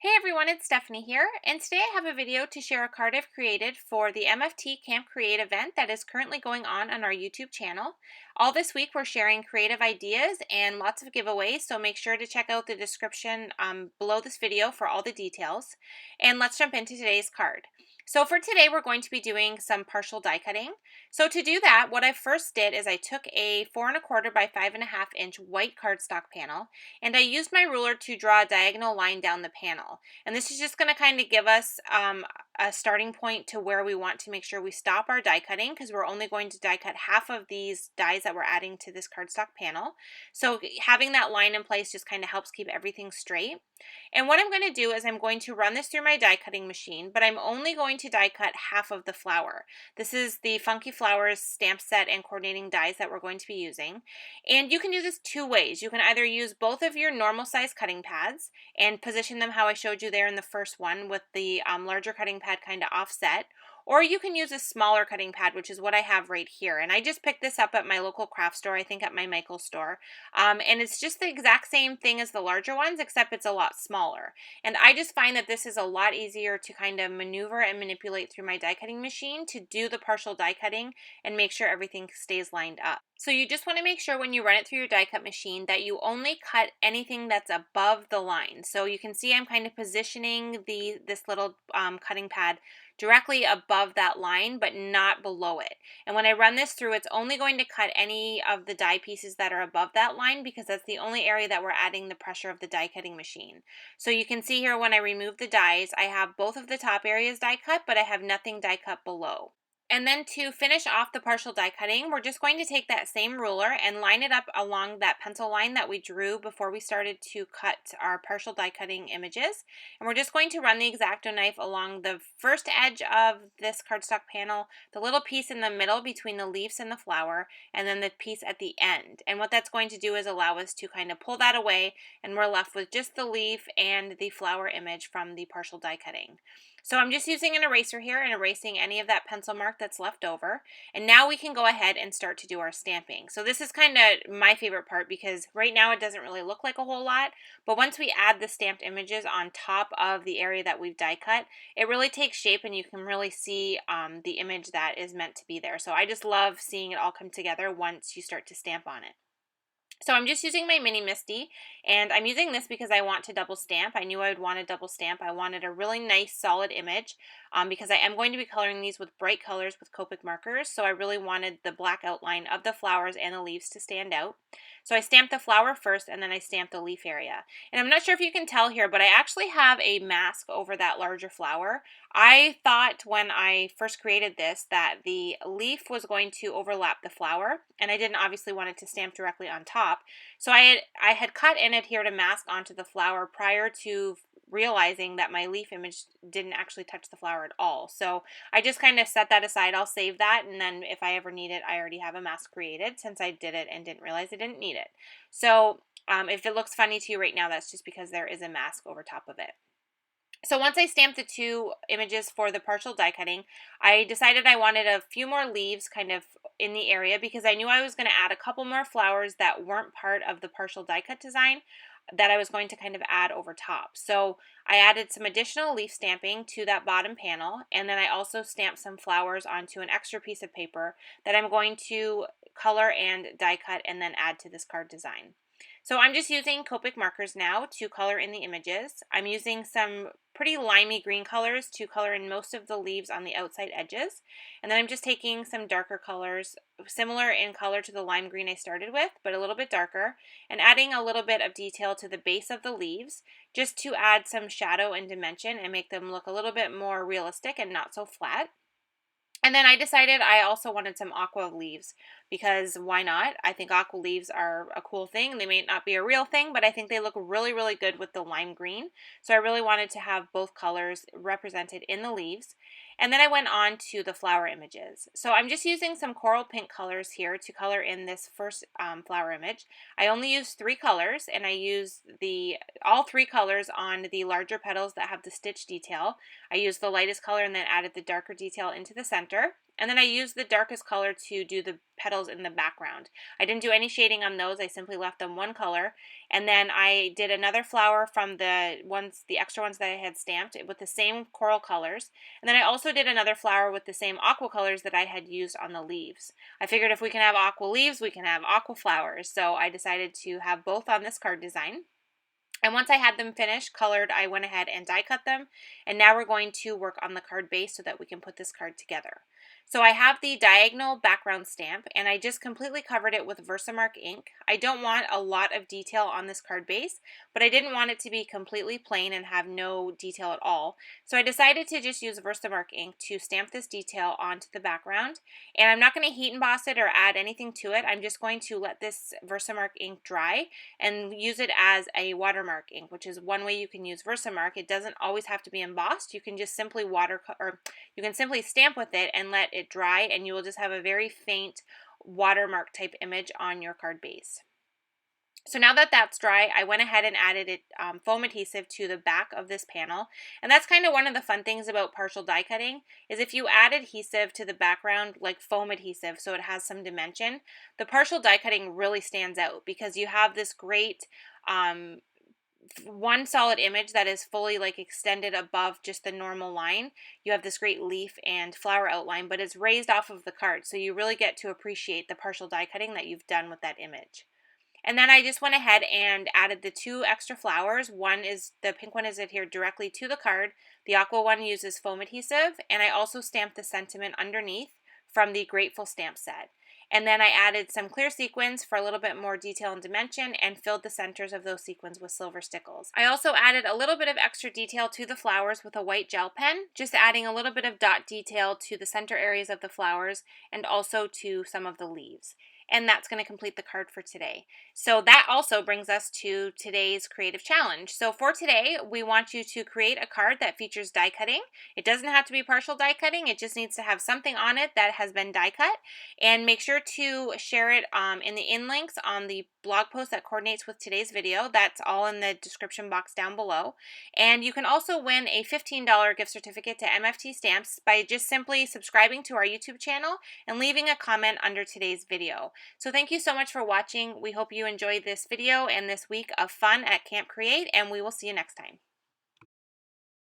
Hey everyone, it's Stephanie here, and today I have a video to share a card I've created for the MFT Camp Create event that is currently going on our YouTube channel. All this week we're sharing creative ideas and lots of giveaways, so make sure to check out the description below this video for all the details. And let's jump into today's card. So for today we're going to be doing some partial die cutting. So to do that, what I first did is I took a 4¼ by 5½ inch white cardstock panel and I used my ruler to draw a diagonal line down the panel. And this is just going to kind of give us a starting point to where we want to make sure we stop our die cutting, because we're only going to die cut half of these dies that we're adding to this cardstock panel. So having that line in place just kind of helps keep everything straight. And what I'm going to do is I'm going to run this through my die cutting machine, but I'm only going to die cut half of the flower. This is the Funky Flowers stamp set and coordinating dies that we're going to be using. And you can do this two ways. You can either use both of your normal size cutting pads and position them how I showed you there in the first one, with the larger cutting pad kind of offset. Or you can use a smaller cutting pad, which is what I have right here. And I just picked this up at my local craft store, I think at my Michael's store. And it's just the exact same thing as the larger ones, except it's a lot smaller. And I just find that this is a lot easier to kind of maneuver and manipulate through my die cutting machine to do the partial die cutting and make sure everything stays lined up. So you just want to make sure when you run it through your die cut machine that you only cut anything that's above the line. So you can see I'm kind of positioning this little cutting pad directly above that line, but not below it. And when I run this through, it's only going to cut any of the die pieces that are above that line, because that's the only area that we're adding the pressure of the die cutting machine. So you can see here when I remove the dies, I have both of the top areas die cut, but I have nothing die cut below. And then to finish off the partial die cutting, we're just going to take that same ruler and line it up along that pencil line that we drew before we started to cut our partial die cutting images. And we're just going to run the X-Acto knife along the first edge of this cardstock panel, the little piece in the middle between the leaves and the flower, and then the piece at the end. And what that's going to do is allow us to kind of pull that away, and we're left with just the leaf and the flower image from the partial die cutting. So I'm just using an eraser here and erasing any of that pencil mark that's left over. And now we can go ahead and start to do our stamping. So this is kind of my favorite part, because right now it doesn't really look like a whole lot, but once we add the stamped images on top of the area that we've die cut, it really takes shape and you can really see the image that is meant to be there. So I just love seeing it all come together once you start to stamp on it. So I'm just using my Mini MISTI, and I'm using this because I want to double stamp. I knew I would want a double stamp. I wanted a really nice solid image because I am going to be coloring these with bright colors with Copic markers, so I really wanted the black outline of the flowers and the leaves to stand out. So I stamped the flower first, and then I stamped the leaf area. And I'm not sure if you can tell here, but I actually have a mask over that larger flower. I thought when I first created this that the leaf was going to overlap the flower, and I didn't obviously want it to stamp directly on top. So I had cut and adhered a mask onto the flower prior to realizing that my leaf image didn't actually touch the flower at all. So I just kind of set that aside. I'll save that, and then if I ever need it, I already have a mask created since I did it and didn't realize I didn't need it. So if it looks funny to you right now, that's just because there is a mask over top of it. So once I stamped the two images for the partial die cutting, I decided I wanted a few more leaves kind of in the area, because I knew I was going to add a couple more flowers that weren't part of the partial die cut design that I was going to kind of add over top. So I added some additional leaf stamping to that bottom panel, and then I also stamped some flowers onto an extra piece of paper that I'm going to color and die cut and then add to this card design. So I'm just using Copic markers now to color in the images. I'm using some pretty limey green colors to color in most of the leaves on the outside edges. And then I'm just taking some darker colors, similar in color to the lime green I started with, but a little bit darker, and adding a little bit of detail to the base of the leaves, just to add some shadow and dimension and make them look a little bit more realistic and not so flat. And then I decided I also wanted some aqua leaves, because why not? I think aqua leaves are a cool thing. They may not be a real thing, but I think they look really, really good with the lime green. So I really wanted to have both colors represented in the leaves. And then I went on to the flower images. So I'm just using some coral pink colors here to color in this first flower image. I only used 3 colors, and I used all 3 colors on the larger petals that have the stitch detail. I used the lightest color and then added the darker detail into the center. And then I used the darkest color to do the petals in the background. I didn't do any shading on those. I simply left them one color. And then I did another flower from the extra ones that I had stamped with the same coral colors. And then I also did another flower with the same aqua colors that I had used on the leaves. I figured if we can have aqua leaves, we can have aqua flowers. So I decided to have both on this card design. And once I had them finished, colored, I went ahead and die cut them. And now we're going to work on the card base so that we can put this card together. So I have the diagonal background stamp, and I just completely covered it with Versamark ink. I don't want a lot of detail on this card base, but I didn't want it to be completely plain and have no detail at all. So I decided to just use Versamark ink to stamp this detail onto the background. And I'm not going to heat emboss it or add anything to it. I'm just going to let this Versamark ink dry and use it as a watermark ink, which is one way you can use Versamark. It doesn't always have to be embossed. You can just simply you can simply stamp with it and let it dry, and you will just have a very faint watermark type image on your card base. So now that that's dry, I went ahead and added foam adhesive to the back of this panel. And that's kind of one of the fun things about partial die cutting is if you add adhesive to the background, like foam adhesive, so it has some dimension, the partial die cutting really stands out because you have this great one solid image that is fully like extended above just the normal line. You have this great leaf and flower outline, but it's raised off of the card. So you really get to appreciate the partial die cutting that you've done with that image. And then I just went ahead and added the two extra flowers. The pink one is adhered directly to the card. The aqua one uses foam adhesive, and I also stamped the sentiment underneath from the Grateful stamp set. And then I added some clear sequins for a little bit more detail and dimension and filled the centers of those sequins with silver stickles. I also added a little bit of extra detail to the flowers with a white gel pen, just adding a little bit of dot detail to the center areas of the flowers and also to some of the leaves. And that's going to complete the card for today. So that also brings us to today's creative challenge. So for today, we want you to create a card that features die cutting. It doesn't have to be partial die cutting. It just needs to have something on it that has been die cut. And make sure to share it in the in links on the blog post that coordinates with today's video. That's all in the description box down below. And you can also win a $15 gift certificate to MFT Stamps by just simply subscribing to our YouTube channel and leaving a comment under today's video. So thank you so much for watching. We hope you enjoyed this video and this week of fun at Camp Create, and we will see you next time.